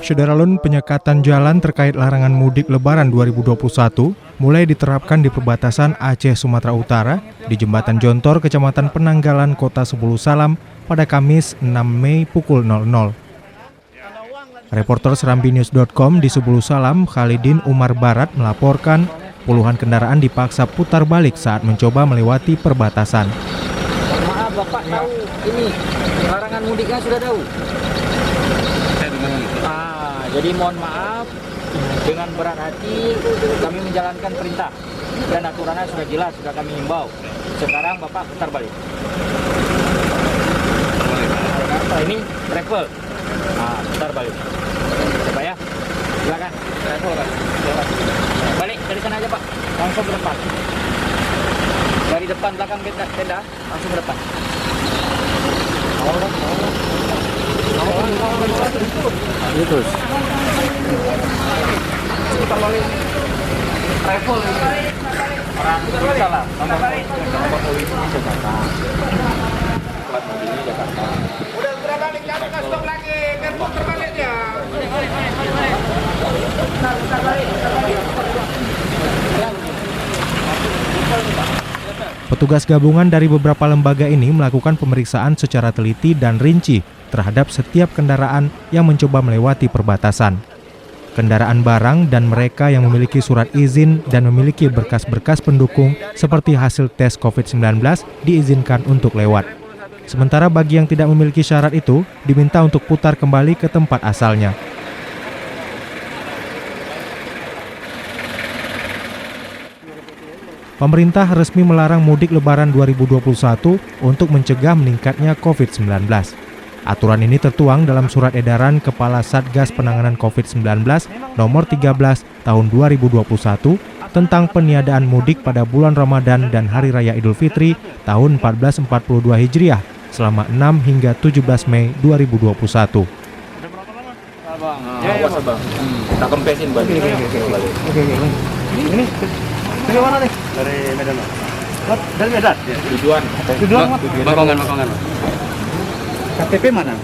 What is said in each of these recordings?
Saudara-lun, penyekatan jalan terkait larangan mudik Lebaran 2021 mulai diterapkan di perbatasan Aceh Sumatera Utara di Jembatan Jontor, Kecamatan Penanggalan, Kota Sebulu Salam pada Kamis 6 Mei pukul 00. Reporter serambinews.com di Sebulu Salam, Khalidin Umar Barat melaporkan puluhan kendaraan dipaksa putar balik saat mencoba melewati perbatasan. Maaf, Bapak tahu ini larangan mudiknya sudah tahu. Jadi mohon maaf, dengan berat hati kami menjalankan perintah dan aturannya sudah jelas, sudah kami himbau. Sekarang Bapak putar balik. Ini travel. Putar balik. Coba ya. Silakan. Travel, Pak. Balik dari sana aja, Pak. Langsung ke depan. Dari depan belakang tenda, langsung ke depan. Terus. Putar balik. Travel. Salah. Nomor polisi Jakarta. Plat mobilnya Jakarta. Udah berapa balik jangan kasih stop lagi, biar putar baliknya. Petugas gabungan dari beberapa lembaga ini melakukan pemeriksaan secara teliti dan rinci terhadap setiap kendaraan yang mencoba melewati perbatasan. Kendaraan barang dan mereka yang memiliki surat izin dan memiliki berkas-berkas pendukung seperti hasil tes COVID-19 diizinkan untuk lewat. Sementara bagi yang tidak memiliki syarat itu, diminta untuk putar kembali ke tempat asalnya. Pemerintah resmi melarang mudik Lebaran 2021 untuk mencegah meningkatnya COVID-19. Aturan ini tertuang dalam Surat Edaran Kepala Satgas Penanganan COVID-19 nomor 13 tahun 2021 tentang peniadaan mudik pada bulan Ramadan dan Hari Raya Idul Fitri tahun 1442 Hijriah selama 6 hingga 17 Mei 2021. Awas, Bang. Kita kempesin balik. Oke. Ini dari mana nih? Dari Medan. Dari Medan? Ya. Tujuan Makongan. KTP mana?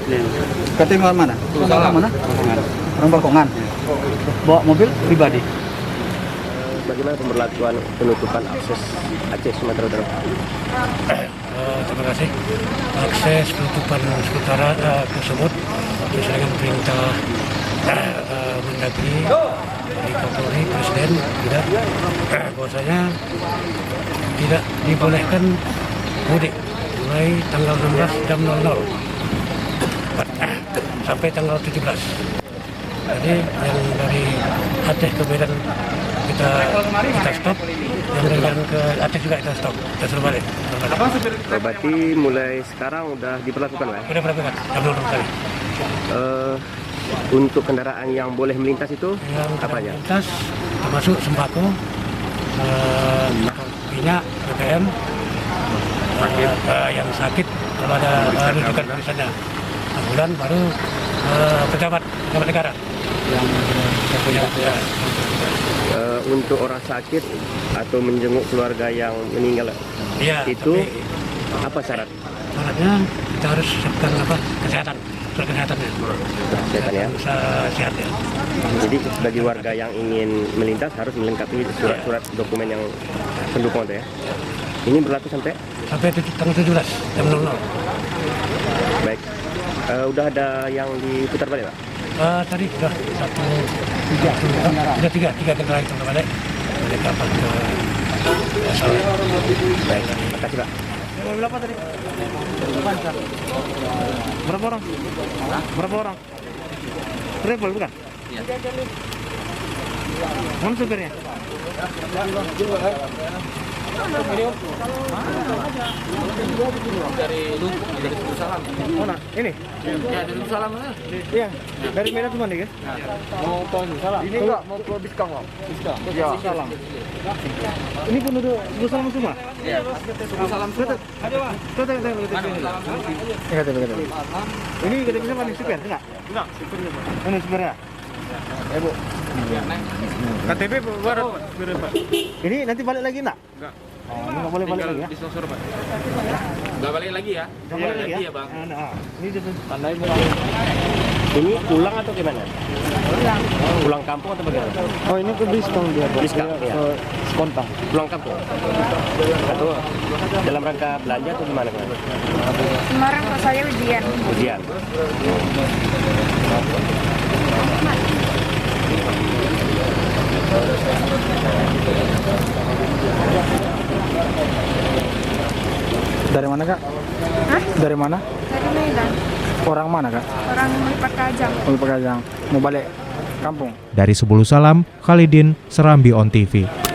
KTP mana? Orang mana? Orang Bakongan. Bawa mobil pribadi. Bagaimana pemberlakuan penutupan akses Aceh Sumatera Utara? Terima kasih. Akses penutupan sementara tersebut sesuai dengan perintah Mendagri dari Kapolri Presiden tidak bahwasanya tidak dibolehkan mudik mulai tanggal 16 jam 00 sampai tanggal 17. Jadi yang dari Aceh ke Medan kita stop, yang dari ke Aceh juga kita stop, kita suruh balik. Berarti mulai sekarang udah diperlakukan lah? Udah diperlakukan, jam 00 kali. Untuk kendaraan yang boleh melintas itu yang apa aja? Melintas termasuk sembako, minyak, BBM, yang sakit kalau ada rujukan misalnya ambulan, baru pejabat negara yang punya. Untuk orang sakit atau menjenguk keluarga yang meninggal, Ya, itu apa syarat? Syaratnya kita harus siapkan kesehatan, surat kesehatannya. Kesehatan ya. Sehat ya. Jadi bagi warga yang ingin melintas harus melengkapi surat-surat dokumen yang pendukung itu ya. Ini berlaku sampai tanggal 17 jam 00. Baik. Udah ada yang diputar balik, Pak? Tadi sudah tiga kendaraan itu balik dari kapal ke asal. Baik, makasih, Pak. Mobil apa tadi? Berapa orang? Berapa orang? Travel bukan? Iya. Mana supirnya? Dari Sebulu Salam. Mana? Ini? Ya, dari Sebulu Salam. Iya. Dari Medan kemana kan? Mau ke Salam. Ini enggak mau ke Biskang, Bang. Biskang. Ya. Salam. Ini penduduk Sebulu Salam semua? Iya. Sebulu Salam semua. Ini kita bisa paling supir, enggak? Enggak, supirnya, Pak. Ini supirnya. Ya, Bu. KTP baru, Pak. Ini nanti balik lagi enggak? Enggak. Oh, ini nggak boleh balik lagi ya? Diselosor, Pak. Nggak balik lagi ya? Nggak boleh lagi ya, Bang. Ini dia Tandain Ini pulang atau gimana? Pulang kampung atau bagaimana? Oh, ini ke Biskang dia. Biskang, ya. Ke Skontang. Pulang kampung? Atau dalam rangka belanja atau gimana? Pak? Kemarin pas saya ujian. Ujian. Dari mana, Kak? Hah? Dari mana? Dari Medan. Orang mana, Kak? Orang Pakajang. Mau Pakajang. Mau balik kampung. Dari Sebulu Salam, Khalidin, Serambi On TV.